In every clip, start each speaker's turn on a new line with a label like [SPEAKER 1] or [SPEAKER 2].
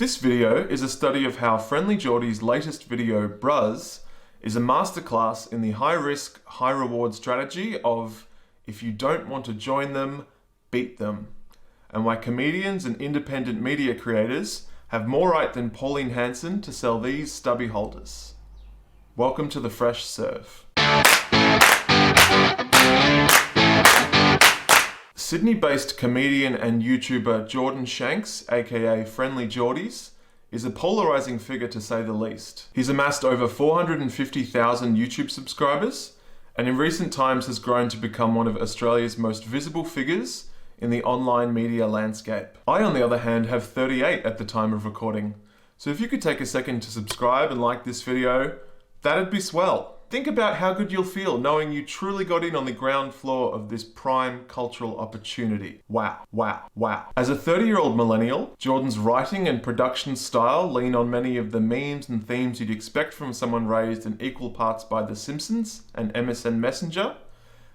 [SPEAKER 1] This video is a study of how Friendlyjordies' latest video, Bruz, is a masterclass in the high-risk, high-reward strategy of if you don't want to join them, beat them, and why comedians and independent media creators have more right than Pauline Hanson to sell these stubby holders. Welcome to the Fresh Serve. Sydney-based comedian and YouTuber Jordan Shanks, aka Friendlyjordies, is a polarising figure to say the least. He's amassed over 450,000 YouTube subscribers, and in recent times has grown to become one of Australia's most visible figures in the online media landscape. I, on the other hand, have 38 at the time of recording, so if you could take a second to subscribe and like this video, that'd be swell. Think about how good you'll feel knowing you truly got in on the ground floor of this prime cultural opportunity. Wow, wow, wow. As a 30-year-old millennial, Jordan's writing and production style lean on many of the memes and themes you'd expect from someone raised in equal parts by The Simpsons and MSN Messenger.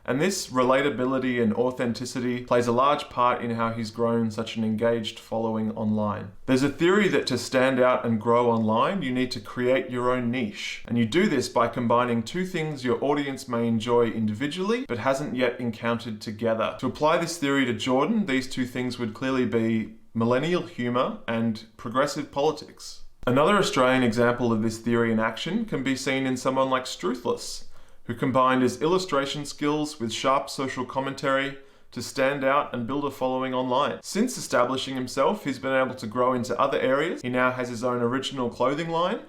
[SPEAKER 1] And this relatability and authenticity plays a large part in how he's grown such an engaged following online. There's a theory that to stand out and grow online, you need to create your own niche. And you do this by combining two things your audience may enjoy individually, but hasn't yet encountered together. To apply this theory to Jordan, these two things would clearly be millennial humor and progressive politics. Another Australian example of this theory in action can be seen in someone like Struthless, who combined his illustration skills with sharp social commentary to stand out and build a following online. Since establishing himself, he's been able to grow into other areas. He now has his own original clothing line,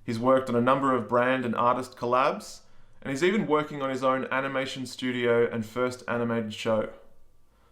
[SPEAKER 1] he's worked on a number of brand and artist collabs, and he's even working on his own animation studio and first animated show.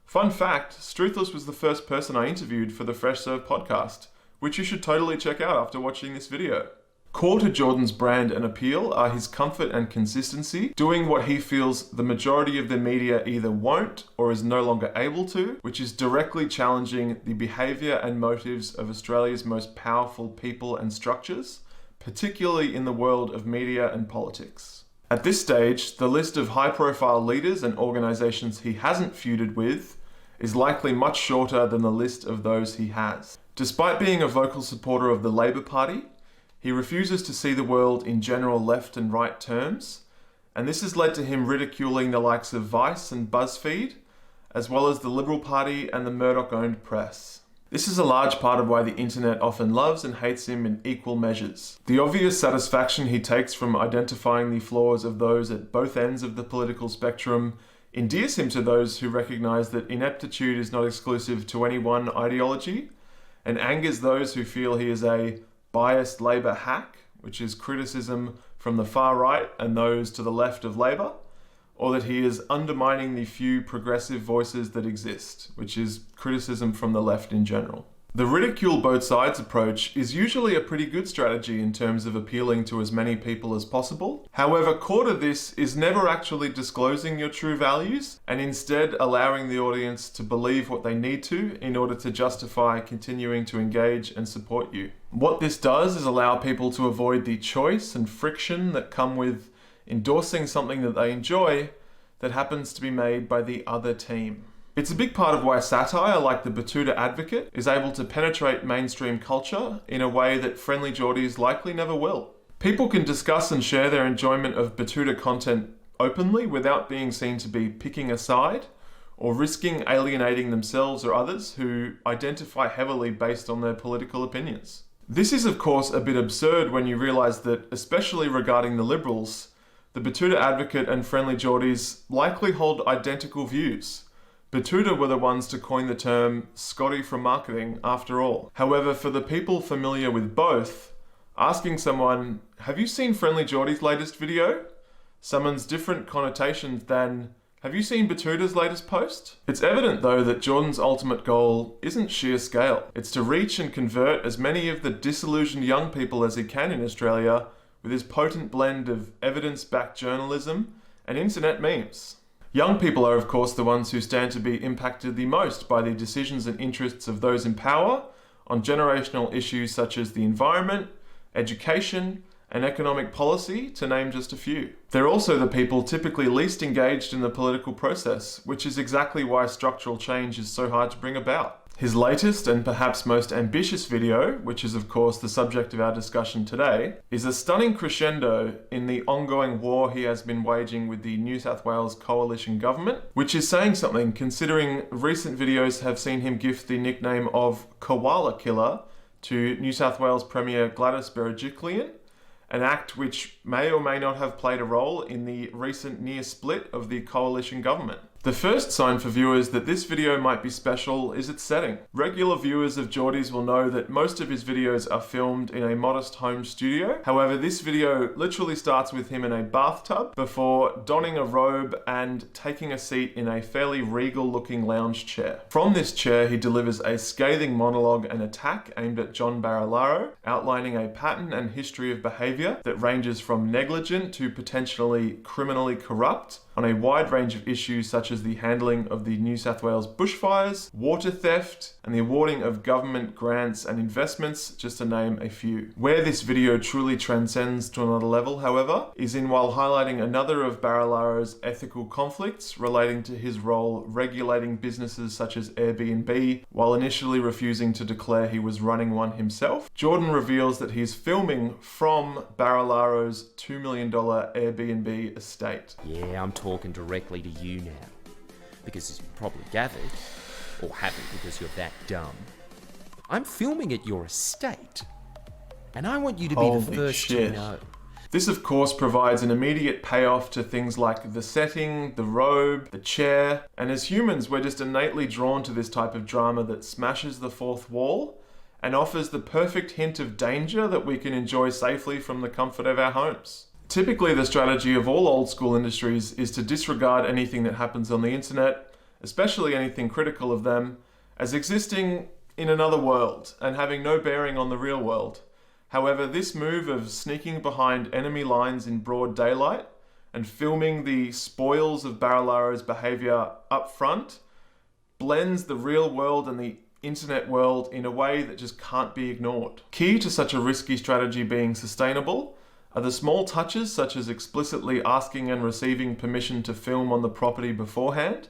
[SPEAKER 1] Fun fact, Struthless was the first person I interviewed for the Fresh Serve podcast, which you should totally check out after watching this video. Core to Jordan's brand and appeal are his comfort and consistency, doing what he feels the majority of the media either won't or is no longer able to, which is directly challenging the behaviour and motives of Australia's most powerful people and structures, particularly in the world of media and politics. At this stage, the list of high-profile leaders and organisations he hasn't feuded with is likely much shorter than the list of those he has. Despite being a vocal supporter of the Labor Party, he refuses to see the world in general left and right terms, and this has led to him ridiculing the likes of Vice and BuzzFeed, as well as the Liberal Party and the Murdoch-owned press. This is a large part of why the internet often loves and hates him in equal measures. The obvious satisfaction he takes from identifying the flaws of those at both ends of the political spectrum endears him to those who recognise that ineptitude is not exclusive to any one ideology, and angers those who feel he is a biased Labor hack, which is criticism from the far right and those to the left of Labor, or that he is undermining the few progressive voices that exist, which is criticism from the left in general. The ridicule both sides approach is usually a pretty good strategy in terms of appealing to as many people as possible. However, core to this is never actually disclosing your true values and instead allowing the audience to believe what they need to in order to justify continuing to engage and support you. What this does is allow people to avoid the choice and friction that come with endorsing something that they enjoy that happens to be made by the other team. It's a big part of why satire like the Betoota Advocate is able to penetrate mainstream culture in a way that Friendlyjordies likely never will. People can discuss and share their enjoyment of Betoota content openly without being seen to be picking a side or risking alienating themselves or others who identify heavily based on their political opinions. This is of course a bit absurd when you realise that, especially regarding the Liberals, the Betoota Advocate and Friendlyjordies likely hold identical views. Betoota were the ones to coin the term Scotty from marketing after all. However, for the people familiar with both, asking someone, have you seen Friendlyjordies' latest video? Summons different connotations than, have you seen Betoota's latest post? It's evident though that Jordan's ultimate goal isn't sheer scale. It's to reach and convert as many of the disillusioned young people as he can in Australia with his potent blend of evidence-backed journalism and internet memes. Young people are of course the ones who stand to be impacted the most by the decisions and interests of those in power on generational issues such as the environment, education, and economic policy, to name just a few. They're also the people typically least engaged in the political process, which is exactly why structural change is so hard to bring about. His latest and perhaps most ambitious video, which is of course the subject of our discussion today, is a stunning crescendo in the ongoing war he has been waging with the New South Wales coalition government, which is saying something considering recent videos have seen him gift the nickname of Koala Killer to New South Wales Premier Gladys Berejiklian, an act which may or may not have played a role in the recent near split of the coalition government. The first sign for viewers that this video might be special is its setting. Regular viewers of Jordies will know that most of his videos are filmed in a modest home studio. However, this video literally starts with him in a bathtub before donning a robe and taking a seat in a fairly regal looking lounge chair. From this chair, he delivers a scathing monologue and attack aimed at John Barilaro, outlining a pattern and history of behaviour that ranges from negligent to potentially criminally corrupt on a wide range of issues such as the handling of the New South Wales bushfires, water theft, and the awarding of government grants and investments, just to name a few. Where this video truly transcends to another level, however, is in while highlighting another of Barilaro's ethical conflicts relating to his role regulating businesses such as Airbnb, while initially refusing to declare he was running one himself. Jordan reveals that he's filming from Barilaro's $2 million Airbnb estate.
[SPEAKER 2] Yeah, I'm talking directly to you now. Because as you probably gathered, or haven't because you're that dumb, I'm filming at your estate. And I want you to be the first to know.
[SPEAKER 1] This of course provides an immediate payoff to things like the setting, the robe, the chair, and as humans we're just innately drawn to this type of drama that smashes the fourth wall and offers the perfect hint of danger that we can enjoy safely from the comfort of our homes. Typically, the strategy of all old school industries is to disregard anything that happens on the internet, especially anything critical of them, as existing in another world and having no bearing on the real world. However, this move of sneaking behind enemy lines in broad daylight and filming the spoils of Barilaro's behaviour up front blends the real world and the internet world in a way that just can't be ignored. Key to such a risky strategy being sustainable are the small touches such as explicitly asking and receiving permission to film on the property beforehand,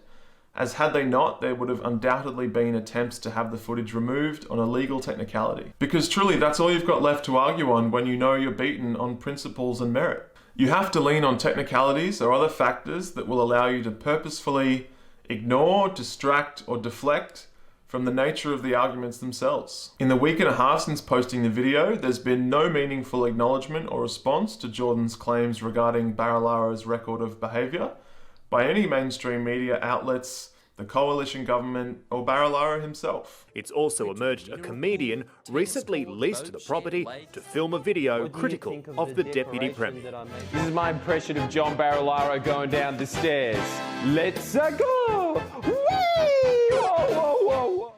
[SPEAKER 1] as had they not, there would have undoubtedly been attempts to have the footage removed on a legal technicality. Because truly, that's all you've got left to argue on when you know you're beaten on principles and merit. You have to lean on technicalities or other factors that will allow you to purposefully ignore, distract, or deflect from the nature of the arguments themselves. In the week and a half since posting the video, there's been no meaningful acknowledgement or response to Jordan's claims regarding Barilaro's record of behaviour by any mainstream media outlets, the coalition government, or Barilaro himself.
[SPEAKER 3] It's also emerged a comedian recently leased the property to film a video critical of the Deputy Premier.
[SPEAKER 4] This is my impression of John Barilaro going down the stairs. Let's go! Whee! Whoa, whoa, whoa, whoa.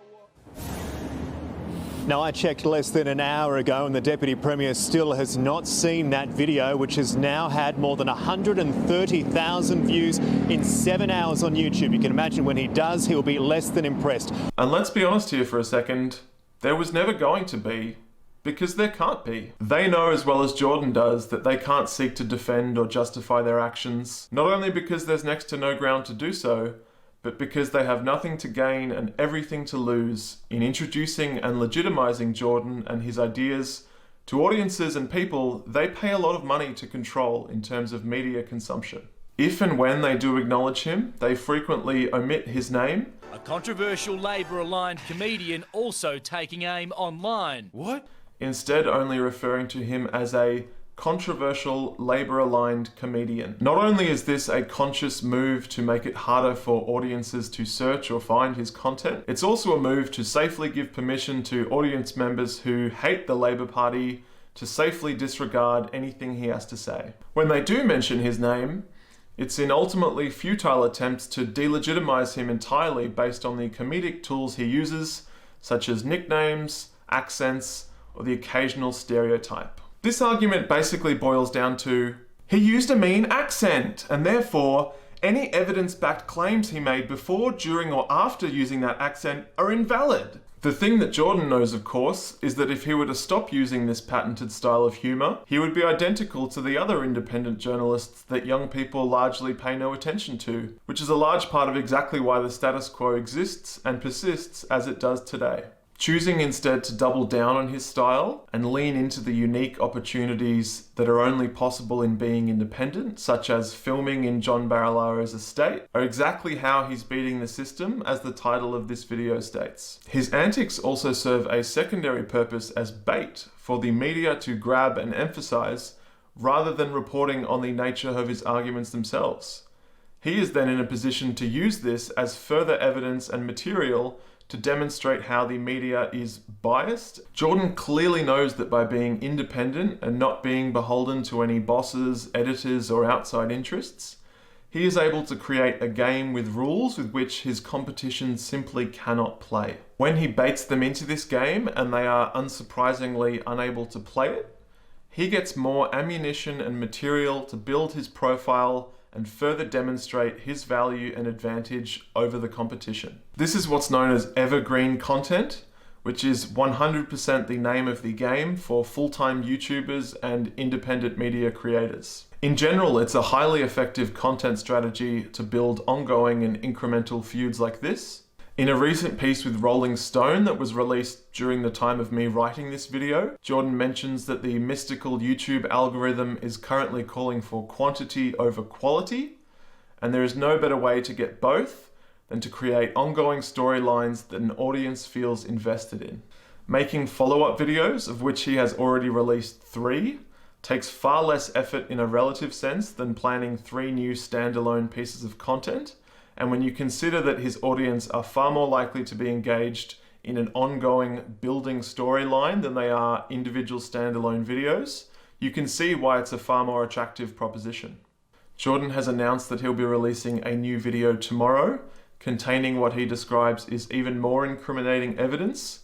[SPEAKER 5] Now, I checked less than an hour ago and the Deputy Premier still has not seen that video, which has now had more than 130,000 views in 7 hours on YouTube. You can imagine when he does, he'll be less than impressed.
[SPEAKER 1] And let's be honest here for a second, there was never going to be, because there can't be. They know as well as Jordan does that they can't seek to defend or justify their actions, not only because there's next to no ground to do so, but because they have nothing to gain and everything to lose in introducing and legitimizing Jordan and his ideas to audiences and people they pay a lot of money to control in terms of media consumption. If and when they do acknowledge him, they frequently omit his name.
[SPEAKER 6] A controversial Labor-aligned comedian also taking aim online.
[SPEAKER 1] What? Instead only referring to him as a controversial Labor-aligned comedian. Not only is this a conscious move to make it harder for audiences to search or find his content, it's also a move to safely give permission to audience members who hate the Labor Party to safely disregard anything he has to say. When they do mention his name, it's in ultimately futile attempts to delegitimize him entirely based on the comedic tools he uses, such as nicknames, accents, or the occasional stereotype. This argument basically boils down to, he used a mean accent, and therefore, any evidence-backed claims he made before, during, or after using that accent are invalid. The thing that Jordan knows, of course, is that if he were to stop using this patented style of humour, he would be identical to the other independent journalists that young people largely pay no attention to, which is a large part of exactly why the status quo exists and persists as it does today. Choosing instead to double down on his style and lean into the unique opportunities that are only possible in being independent, such as filming in John Barilaro's estate, are exactly how he's beating the system, as the title of this video states. His antics also serve a secondary purpose as bait for the media to grab and emphasize, rather than reporting on the nature of his arguments themselves. He is then in a position to use this as further evidence and material to demonstrate how the media is biased. Jordan clearly knows that by being independent and not being beholden to any bosses, editors, or outside interests, he is able to create a game with rules with which his competition simply cannot play. When he baits them into this game and they are unsurprisingly unable to play it, he gets more ammunition and material to build his profile and further demonstrate his value and advantage over the competition. This is what's known as evergreen content, which is 100% the name of the game for full-time YouTubers and independent media creators. In general, it's a highly effective content strategy to build ongoing and incremental feuds like this. In a recent piece with Rolling Stone that was released during the time of me writing this video, Jordan mentions that the mystical YouTube algorithm is currently calling for quantity over quality, and there is no better way to get both than to create ongoing storylines that an audience feels invested in. Making follow-up videos, of which he has already released 3, takes far less effort in a relative sense than planning 3 new standalone pieces of content. And when you consider that his audience are far more likely to be engaged in an ongoing building storyline than they are individual standalone videos, you can see why it's a far more attractive proposition. Jordan has announced that he'll be releasing a new video tomorrow, containing what he describes is even more incriminating evidence.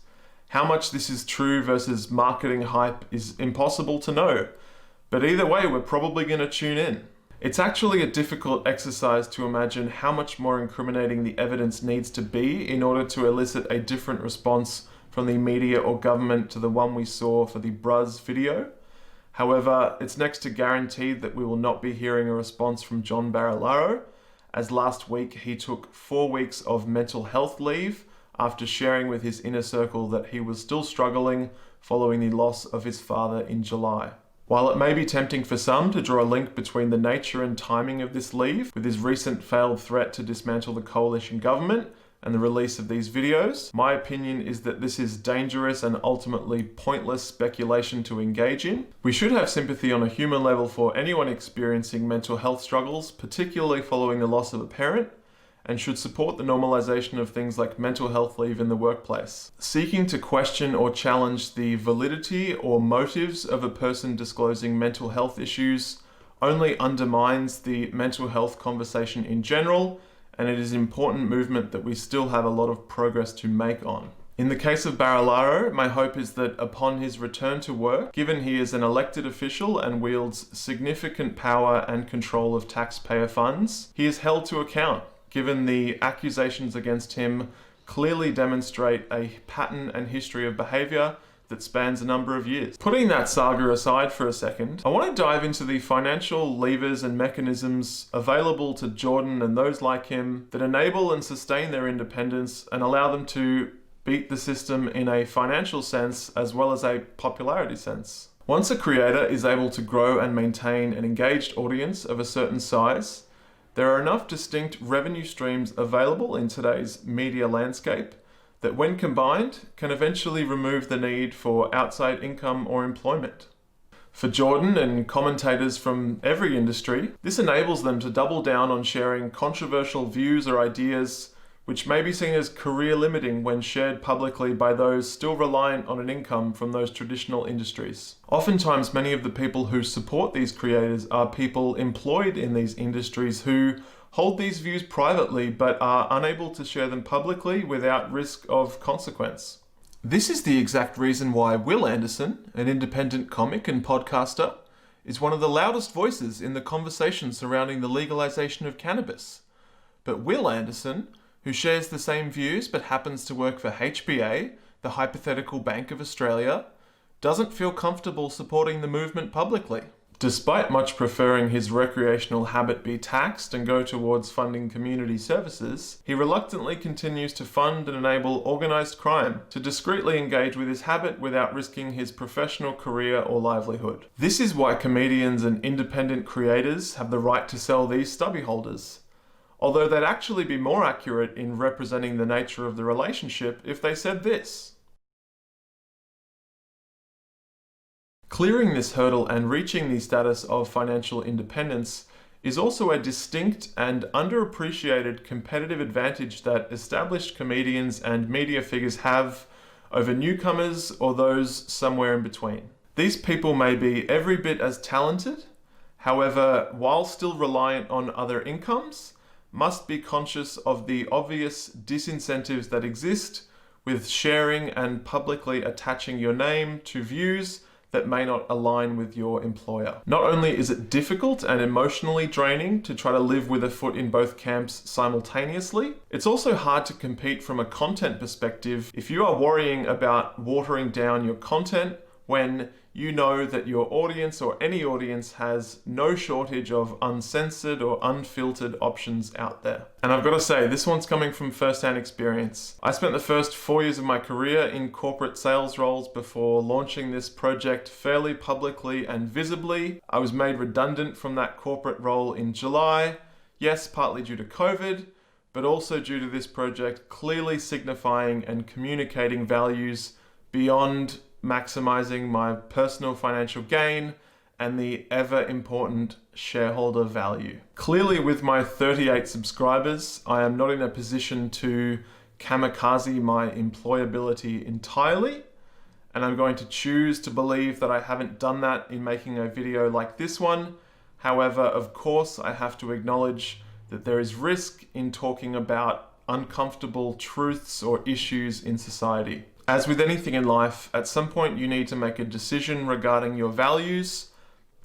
[SPEAKER 1] How much this is true versus marketing hype is impossible to know, but either way, we're probably going to tune in. It's actually a difficult exercise to imagine how much more incriminating the evidence needs to be in order to elicit a different response from the media or government to the one we saw for the Bruz video. However, it's next to guaranteed that we will not be hearing a response from John Barilaro, as last week he took 4 weeks of mental health leave after sharing with his inner circle that he was still struggling following the loss of his father in July. While it may be tempting for some to draw a link between the nature and timing of this leave with his recent failed threat to dismantle the coalition government and the release of these videos, my opinion is that this is dangerous and ultimately pointless speculation to engage in. We should have sympathy on a human level for anyone experiencing mental health struggles, particularly following the loss of a parent, and should support the normalization of things like mental health leave in the workplace. Seeking to question or challenge the validity or motives of a person disclosing mental health issues only undermines the mental health conversation in general, and it is an important movement that we still have a lot of progress to make on. In the case of Barilaro, my hope is that upon his return to work, given he is an elected official and wields significant power and control of taxpayer funds, he is held to account, given the accusations against him clearly demonstrate a pattern and history of behaviour that spans a number of years. Putting that saga aside for a second, I want to dive into the financial levers and mechanisms available to Jordan and those like him that enable and sustain their independence and allow them to beat the system in a financial sense as well as a popularity sense. Once a creator is able to grow and maintain an engaged audience of a certain size, there are enough distinct revenue streams available in today's media landscape that when combined can eventually remove the need for outside income or employment. For Jordan and commentators from every industry, this enables them to double down on sharing controversial views or ideas which may be seen as career limiting when shared publicly by those still reliant on an income from those traditional industries. Oftentimes, many of the people who support these creators are people employed in these industries who hold these views privately but are unable to share them publicly without risk of consequence. This is the exact reason why Wil Anderson, an independent comic and podcaster, is one of the loudest voices in the conversation surrounding the legalization of cannabis. But Wil Anderson, who shares the same views but happens to work for HBA, the hypothetical Bank of Australia, doesn't feel comfortable supporting the movement publicly. Despite much preferring his recreational habit be taxed and go towards funding community services, he reluctantly continues to fund and enable organised crime to discreetly engage with his habit without risking his professional career or livelihood. This is why comedians and independent creators have the right to sell these stubby holders, although they'd actually be more accurate in representing the nature of the relationship if they said this. Clearing this hurdle and reaching the status of financial independence is also a distinct and underappreciated competitive advantage that established comedians and media figures have over newcomers or those somewhere in between. These people may be every bit as talented, however, while still reliant on other incomes, must be conscious of the obvious disincentives that exist with sharing and publicly attaching your name to views that may not align with your employer. Not only is it difficult and emotionally draining to try to live with a foot in both camps simultaneously, it's also hard to compete from a content perspective if you are worrying about watering down your content when you know that your audience or any audience has no shortage of uncensored or unfiltered options out there. And I've got to say, this one's coming from first-hand experience. I spent the first 4 years of my career in corporate sales roles before launching this project fairly publicly and visibly. I was made redundant from that corporate role in July, yes, partly due to COVID, but also due to this project clearly signifying and communicating values beyond maximizing my personal financial gain and the ever important shareholder value. Clearly, with my 38 subscribers, I am not in a position to kamikaze my employability entirely, and I'm going to choose to believe that I haven't done that in making a video like this one. However, of course, I have to acknowledge that there is risk in talking about uncomfortable truths or issues in society. As with anything in life, at some point you need to make a decision regarding your values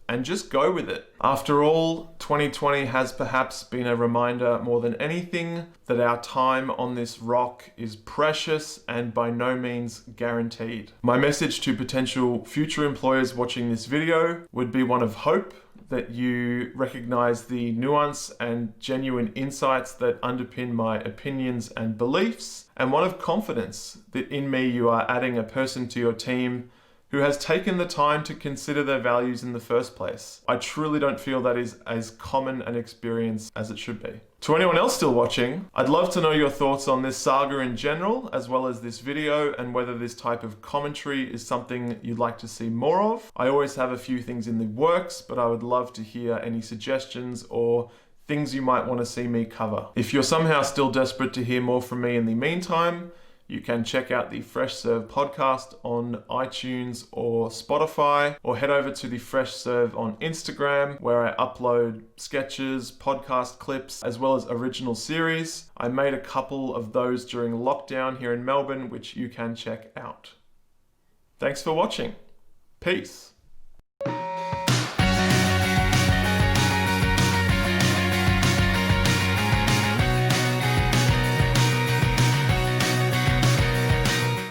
[SPEAKER 1] and just go with it. After all, 2020 has perhaps been a reminder more than anything that our time on this rock is precious and by no means guaranteed. My message to potential future employers watching this video would be one of hope, that you recognize the nuance and genuine insights that underpin my opinions and beliefs, and one of confidence that in me you are adding a person to your team who has taken the time to consider their values in the first place. I truly don't feel that is as common an experience as it should be. To anyone else still watching, I'd love to know your thoughts on this saga in general, as well as this video, and whether this type of commentary is something you'd like to see more of. I always have a few things in the works, but I would love to hear any suggestions or things you might want to see me cover. If you're somehow still desperate to hear more from me in the meantime, you can check out the Fresh Serve podcast on iTunes or Spotify, or head over to the Fresh Serve on Instagram, where I upload sketches, podcast clips, as well as original series. I made a couple of those during lockdown here in Melbourne, which you can check out. Thanks for watching. Peace.